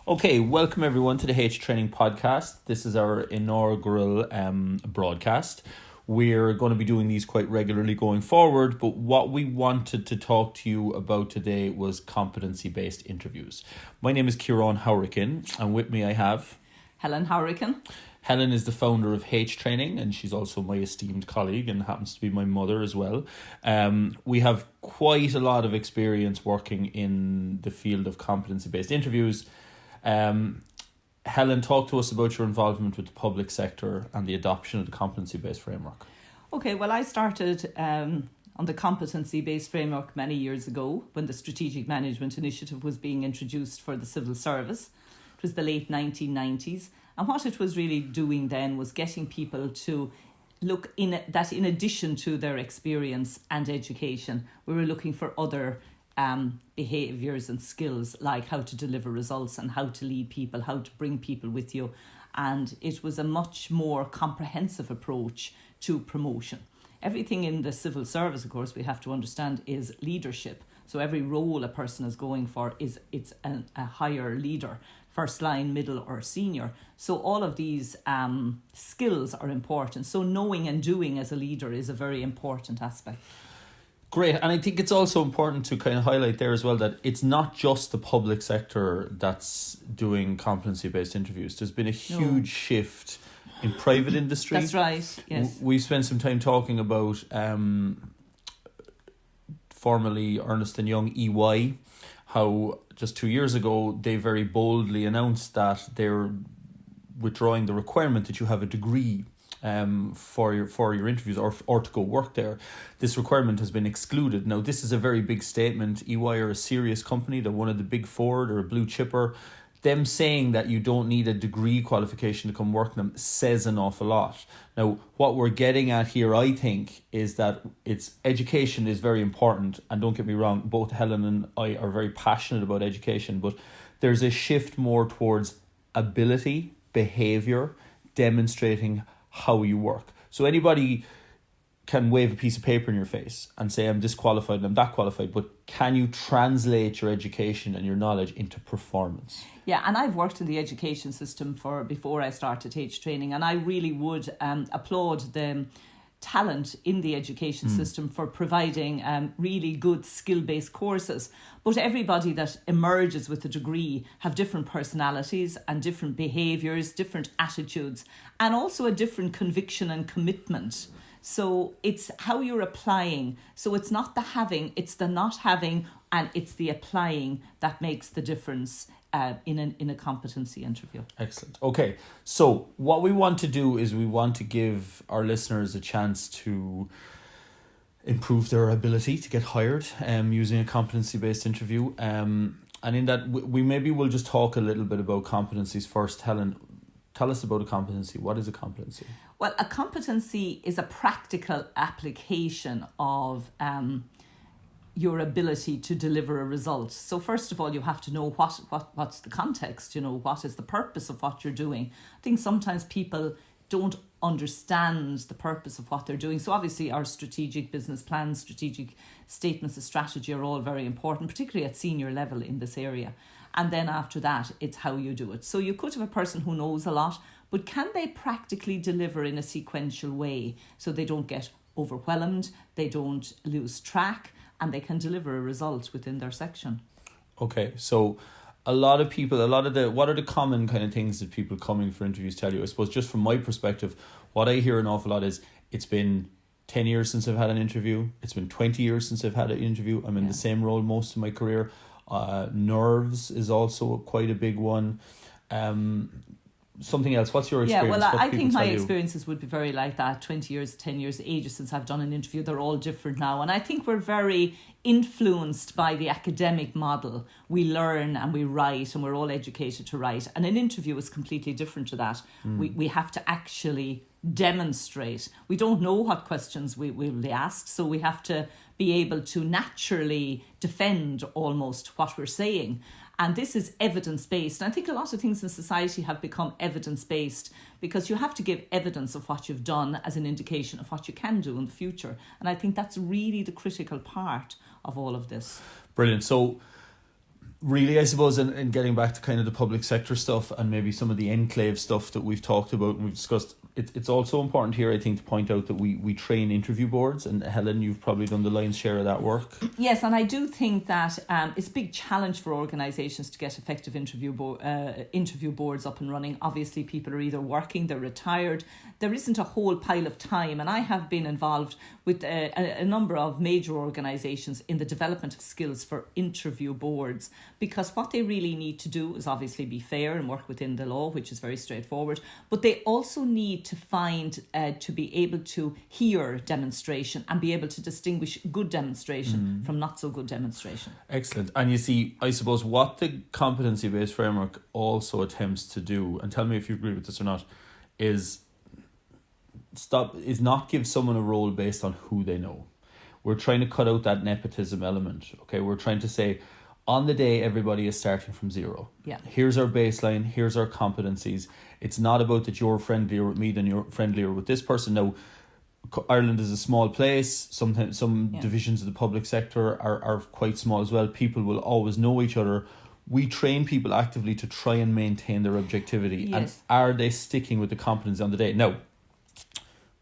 Okay, welcome everyone to the H Training Podcast. This is our inaugural broadcast. We're going to be doing these quite regularly going forward, but what we wanted to talk to you about today was competency-based interviews. My name is Kieran Howrican, and with me I have... Helen Howrican. Helen is the founder of H Training, and she's also my esteemed colleague and happens to be my mother as well. We have quite a lot of experience working in the field of competency-based interviews. Helen, talk to us about your involvement with the public sector and the adoption of the competency-based framework. Okay, well, I started on the competency-based framework many years ago when the Strategic Management Initiative was being introduced for the civil service. It was the late 1990s. And what it was really doing then was getting people to look in addition to their experience and education, we were looking for other behaviours and skills like how to deliver results and how to lead people, how to bring people with you. And it was a much more comprehensive approach to promotion. Everything in the civil service, of course, we have to understand is leadership. So every role a person is going for it's a higher leader, first line, middle or senior. So all of these skills are important. So knowing and doing as a leader is a very important aspect. Great. And I think it's also important to kind of highlight there as well that it's not just the public sector that's doing competency-based interviews. There's been a huge shift in private industry. That's right, yes. We spent some time talking about formerly Ernst & Young, EY, how just 2 years ago they very boldly announced that they're withdrawing the requirement that you have a degree for your interviews or to go work there. This requirement has been excluded. Now, this is a very big statement. EY are a serious company. They're one of the big four. They're a blue chipper. Them saying that you don't need a degree qualification to come work them says an awful lot. Now, what we're getting at here, I think, is that education is very important. And don't get me wrong, both Helen and I are very passionate about education, but there's a shift more towards ability, behaviour, demonstrating how you work. So anybody can wave a piece of paper in your face and say, I'm disqualified and I'm that qualified, but can you translate your education and your knowledge into performance? Yeah, and I've worked in the education system before I started H Training, and I really would applaud the talent in the education system for providing really good skill-based courses. But everybody that emerges with a degree have different personalities and different behaviours, different attitudes, and also a different conviction and commitment. So it's how you're applying. So it's not the having, it's the not having, and it's the applying that makes the difference in a competency interview. Excellent. Okay, so what we want to do is we want to give our listeners a chance to improve their ability to get hired using a competency-based interview. And in that, we maybe will just talk a little bit about competencies first. Helen, tell us about a competency. What is a competency? Well, a competency is a practical application of your ability to deliver a result. So first of all, you have to know what's the context, what is the purpose of what you're doing. I think sometimes people don't understand the purpose of what they're doing. So obviously our strategic business plans, strategic statements of strategy are all very important, particularly at senior level in this area. And then after that, it's how you do it. So you could have a person who knows a lot, but can they practically deliver in a sequential way so they don't get overwhelmed, they don't lose track, and they can deliver a result within their section. Okay, so what are the common kind of things that people coming for interviews tell you? I suppose just from my perspective, what I hear an awful lot is it's been 10 years since I've had an interview. It's been 20 years since I've had an interview. I'm in the same role most of my career. Nerves is also quite a big one. Something else, what's your experience? Yeah, well, I think my experiences would be very like that. 20 years, 10 years, ages since I've done an interview. They're all different now. And I think we're very influenced by the academic model. We learn and we write and we're all educated to write. And an interview is completely different to that. We have to actually demonstrate. We don't know what questions we will be asked. So we have to be able to naturally defend almost what we're saying. And this is evidence-based. And I think a lot of things in society have become evidence-based because you have to give evidence of what you've done as an indication of what you can do in the future. And I think that's really the critical part of all of this. Brilliant. So really, I suppose, in getting back to kind of the public sector stuff and maybe some of the enclave stuff that we've talked about and we've discussed, it's also important here, I think, to point out that we train interview boards, and Helen, you've probably done the lion's share of that work. Yes, and I do think that it's a big challenge for organisations to get effective interview boards up and running. Obviously, people are either working, they're retired, there isn't a whole pile of time, and I have been involved with a number of major organisations in the development of skills for interview boards, because what they really need to do is obviously be fair and work within the law, which is very straightforward, but they also need to find to be able to hear demonstration and be able to distinguish good demonstration from not so good demonstration. Excellent. And you see, I suppose what the competency-based framework also attempts to do, and tell me if you agree with this or not, is not give someone a role based on who they know. We're trying to cut out that nepotism element. Okay, we're trying to say, on the day, everybody is starting from zero. Yeah. Here's our baseline. Here's our competencies. It's not about that you're friendlier with me than you're friendlier with this person. Now, Ireland is a small place. Sometimes some divisions of the public sector are quite small as well. People will always know each other. We train people actively to try and maintain their objectivity. Yes. And are they sticking with the competency on the day? Now,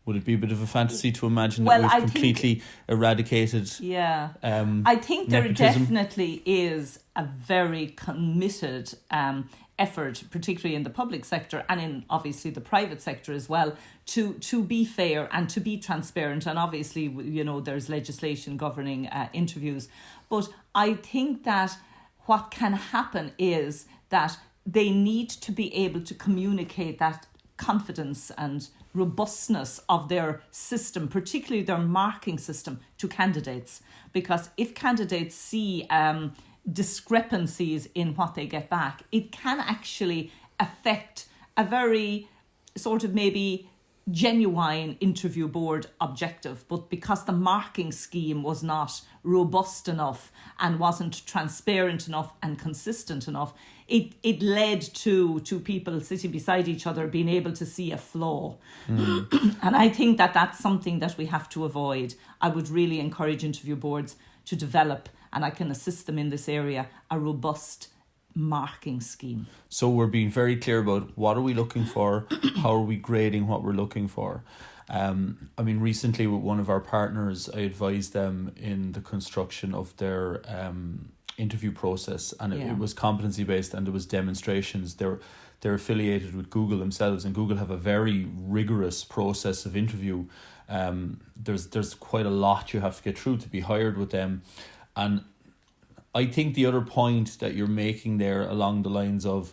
would it be a bit of a fantasy to imagine that we've completely eradicated I think there definitely is a very committed effort, particularly in the public sector and in obviously the private sector as well, to be fair and to be transparent. And obviously, there's legislation governing interviews. But I think that what can happen is that they need to be able to communicate that confidence and robustness of their system, particularly their marking system, to candidates. Because if candidates see discrepancies in what they get back, it can actually affect a very sort of maybe genuine interview board objective. But because the marking scheme was not robust enough and wasn't transparent enough and consistent enough, it led to people sitting beside each other being able to see a flaw. And I think that that's something that we have to avoid. I would really encourage interview boards to develop, and I can assist them in this area, a robust marking scheme. So we're being very clear about what are we looking for, how are we grading what we're looking for. Recently with one of our partners, I advised them in the construction of their interview process, and it was competency based, and there was demonstrations. They're affiliated with Google themselves, and Google have a very rigorous process of interview. There's quite a lot you have to get through to be hired with them. And I think the other point that you're making there along the lines of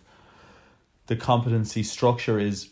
the competency structure is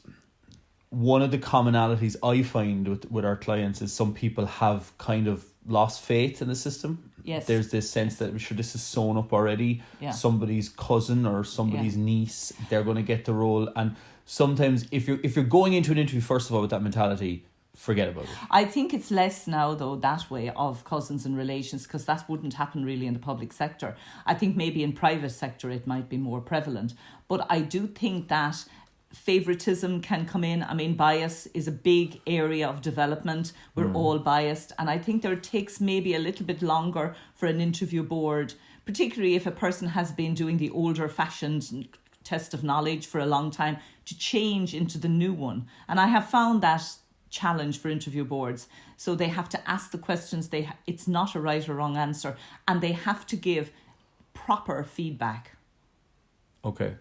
one of the commonalities I find with our clients is some people have kind of lost faith in the system. Yes. There's this sense that this is sewn up already. Yeah. Somebody's cousin or somebody's niece, they're going to get the role. And sometimes if you're going into an interview, first of all, with that mentality, forget about it. I think it's less now, though, that way of cousins and relations, because that wouldn't happen really in the public sector. I think maybe in private sector it might be more prevalent. But I do think that favoritism can come in. I mean, bias is a big area of development. We're all biased. And I think it takes maybe a little bit longer for an interview board, particularly if a person has been doing the older fashioned test of knowledge for a long time, to change into the new one. And I have found that challenge for interview boards. So they have to ask the questions. It's not a right or wrong answer. And they have to give proper feedback. Okay.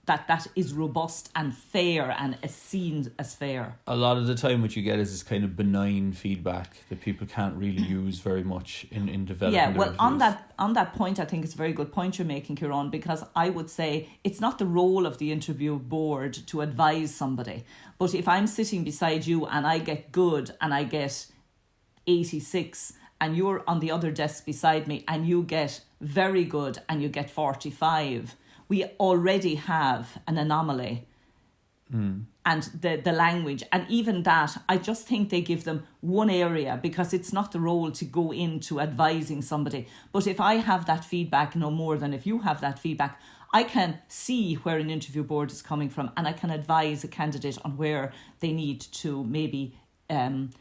That is robust and fair and is seen as fair. A lot of the time what you get is this kind of benign feedback that people can't really use very much in developing their well, interviews. on that point, I think it's a very good point you're making, Kieran, because I would say it's not the role of the interview board to advise somebody. But if I'm sitting beside you and I get good and I get 86 and you're on the other desk beside me and you get very good and you get 45, we already have an anomaly. And the language, and even that, I just think they give them one area, because it's not the role to go into advising somebody. But if I have that feedback, no more than if you have that feedback, I can see where an interview board is coming from, and I can advise a candidate on where they need to maybe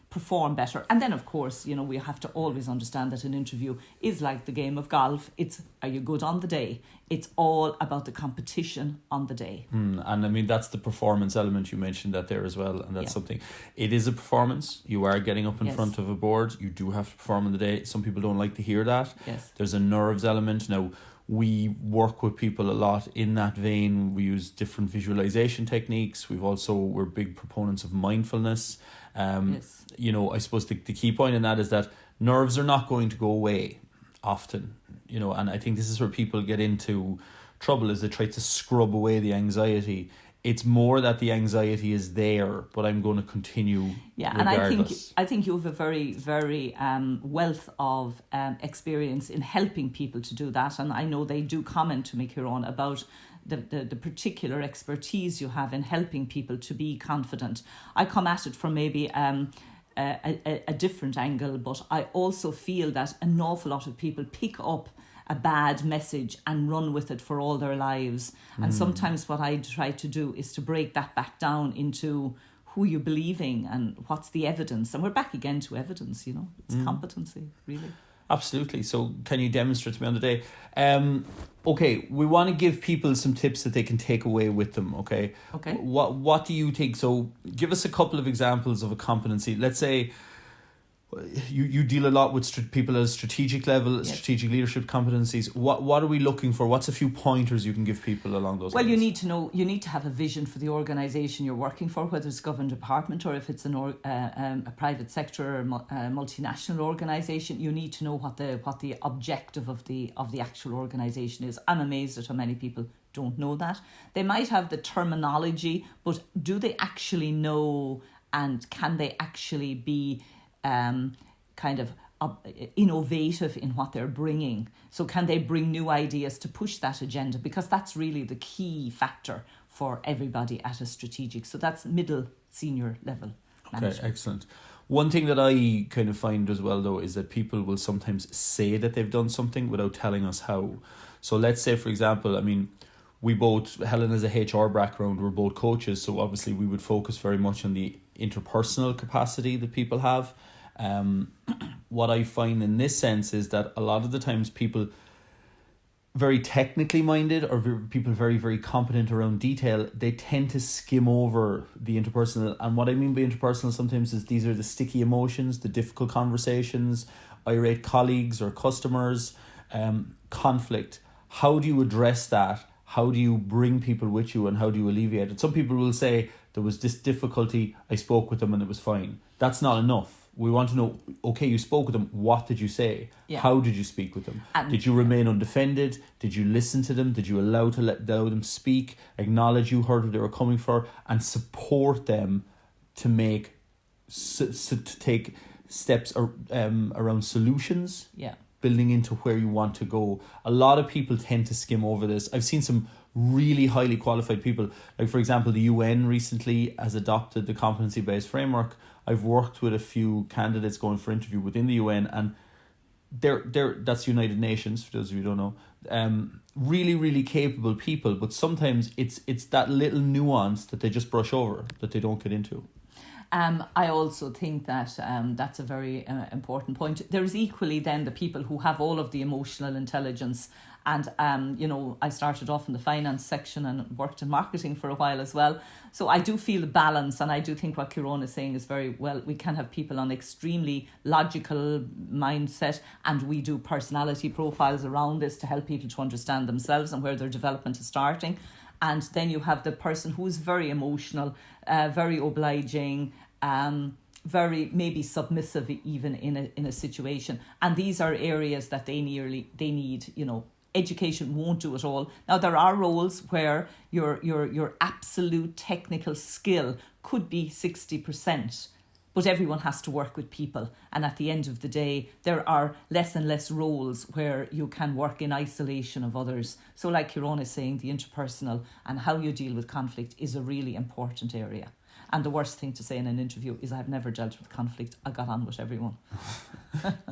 perform better. And then, of course, we have to always understand that an interview is like the game of golf. It's, are you good on the day? It's all about the competition on the day. And I mean, that's the performance element. You mentioned that there as well. And that's something, it is a performance. You are getting up in front of a board. You do have to perform on the day. Some people don't like to hear that. Yes. There's a nerves element. Now, we work with people a lot in that vein. We use different visualization techniques. We're big proponents of mindfulness. I suppose the key point in that is that nerves are not going to go away often, and I think this is where people get into trouble, is they try to scrub away the anxiety. It's more that the anxiety is there, but I'm going to continue regardless. And I think you have a very, very wealth of experience in helping people to do that. And I know they do comment to me, Ciarán, about the particular expertise you have in helping people to be confident. I come at it from maybe a different angle, but I also feel that an awful lot of people pick up a bad message and run with it for all their lives. And sometimes what I try to do is to break that back down into who you're believing and what's the evidence. And we're back again to evidence, it's competency, really. Absolutely. So can you demonstrate to me on the day? Okay, we want to give people some tips that they can take away with them, okay? Okay. What do you think? So give us a couple of examples of a competency. Let's say you deal a lot with people at a strategic level, strategic leadership competencies. What are we looking for? What's a few pointers you can give people along those lines? Well, you need to have a vision for the organisation you're working for, whether it's a government department or if it's a private sector or multinational organisation. You need to know what the objective of the actual organisation is. I'm amazed at how many people don't know that. They might have the terminology, but do they actually know, and can they actually be kind of innovative in what they're bringing? So can they bring new ideas to push that agenda? Because that's really the key factor for everybody at a strategic. So that's middle, senior level management. Okay, excellent. One thing that I kind of find as well, though, is that people will sometimes say that they've done something without telling us how. So let's say, for example, I mean, Helen has a HR background, we're both coaches, so obviously we would focus very much on the interpersonal capacity that people have. What I find in this sense is that a lot of the times people very technically minded or people very, very competent around detail, they tend to skim over the interpersonal. And what I mean by interpersonal sometimes is these are the sticky emotions, the difficult conversations, irate colleagues or customers, conflict. How do you address that? How do you bring people with you and how do you alleviate it? Some people will say, there was this difficulty, I spoke with them and it was fine. That's not enough. We want to know, okay, you spoke with them, what did you say? Yeah. How did you speak with them? Did you remain undefended? Did you listen to them? Did you allow them speak, acknowledge you heard what they were coming for, and support them to take steps around solutions? Yeah. Building into where you want to go. A lot of people tend to skim over this. I've seen some really highly qualified people. Like, for example, the UN recently has adopted the Competency Based Framework. I've worked with a few candidates going for interview within the UN, and that's United Nations, for those of you who don't know. Really, really capable people, but sometimes it's that little nuance that they just brush over, that they don't get into. I also think that that's a very important point. There's equally then the people who have all of the emotional intelligence. And, I started off in the finance section and worked in marketing for a while as well. So I do feel the balance, and I do think what Ciarán is saying is very well. We can have people on extremely logical mindset, and we do personality profiles around this to help people to understand themselves and where their development is starting. And then you have the person who is very emotional, very obliging, very maybe submissive even in a situation. And these are areas that they need, education won't do it all. Now, there are roles where your absolute technical skill could be 60%, but everyone has to work with people. And at the end of the day, there are less and less roles where you can work in isolation of others. So like Ciarán is saying, the interpersonal and how you deal with conflict is a really important area. And the worst thing to say in an interview is, I've never dealt with conflict. I got on with everyone.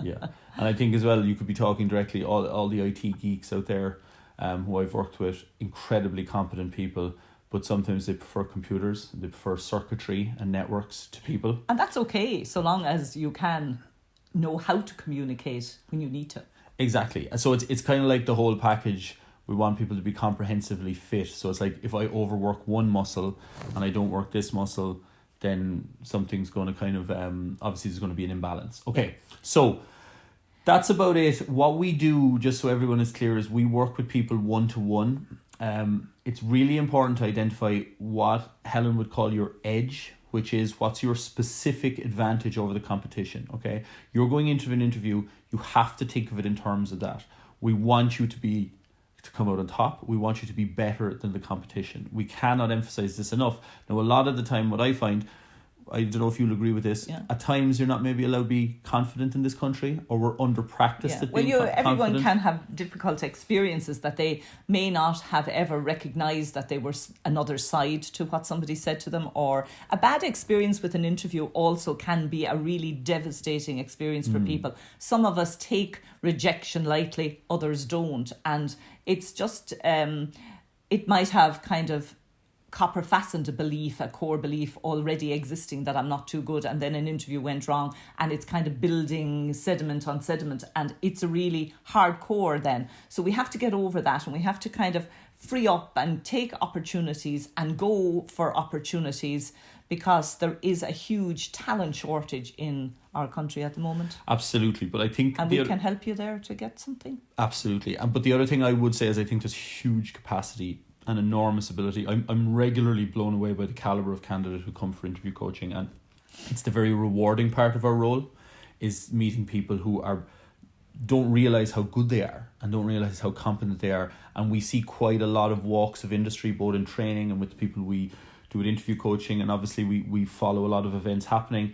Yeah. And I think as well, you could be talking directly, all the IT geeks out there who I've worked with, incredibly competent people, but sometimes they prefer computers, they prefer circuitry and networks to people. And that's okay, so long as you can know how to communicate when you need to. Exactly. And so it's kind of like the whole package. We want people to be comprehensively fit. So it's like if I overwork one muscle and I don't work this muscle, then something's going to kind of, obviously there's going to be an imbalance. Okay, so that's about it. What we do, just so everyone is clear, is we work with people one-to-one. It's really important to identify what Helen would call your edge, which is what's your specific advantage over the competition, okay? You're going into an interview, you have to think of it in terms of that. We want you to come out on top. We want you to be better than the competition. We cannot emphasize this enough. Now, a lot of the time, what I find, I don't know if you'll agree with this, at times you're not maybe allowed to be confident in this country, or we're under practiced at being confident. Everyone can have difficult experiences that they may not have ever recognised that they were another side to what somebody said to them, or a bad experience with an interview also can be a really devastating experience for people. Some of us take rejection lightly, others don't, and it's just, it might have kind of copper fastened a core belief already existing that I'm not too good, and then an interview went wrong and it's kind of building sediment on sediment, and it's a really hardcore then. So we have to get over that, and we have to kind of free up and take opportunities and go for opportunities, because there is a huge talent shortage in our country at the moment. Absolutely, but I think... And we can help you there to get something. Absolutely. But the other thing I would say is I think there's huge capacity and enormous ability. I'm regularly blown away by the calibre of candidates who come for interview coaching, and it's the very rewarding part of our role, is meeting people who don't realise how good they are and don't realise how competent they are. And we see quite a lot of walks of industry, both in training and with the people we do with interview coaching, and obviously we follow a lot of events happening.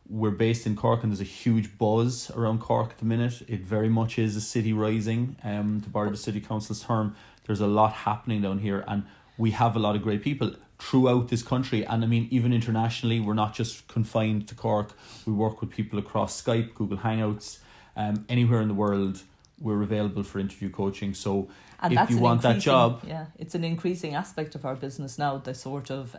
We're based in Cork, and there's a huge buzz around Cork at the minute. It very much is a city rising. To borrow the City Council's term, there's a lot happening down here, and we have a lot of great people throughout this country. And I mean, even internationally, we're not just confined to Cork. We work with people across Skype, Google Hangouts, anywhere in the world. We're available for interview coaching. So if you want that job... Yeah, it's an increasing aspect of our business now, the sort of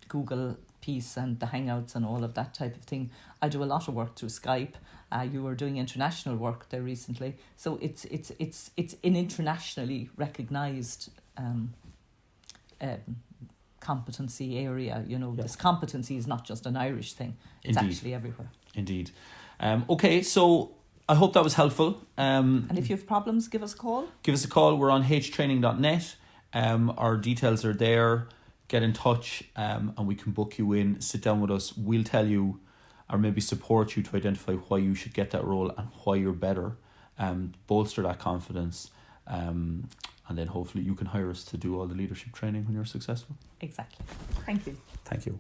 Google piece and the Hangouts and all of that type of thing. I do a lot of work through Skype. You were doing international work there recently, so it's an internationally recognised competency area. You know, this competency is not just an Irish thing; it's actually everywhere. Indeed. Okay, so I hope that was helpful. And if you have problems, give us a call. Give us a call. We're on htraining.net. Our details are there. Get in touch, and we can book you in. Sit down with us. We'll tell you, or maybe support you to identify why you should get that role and why you're better. Bolster that confidence, and then hopefully you can hire us to do all the leadership training when you're successful. Exactly. Thank you. Thank you.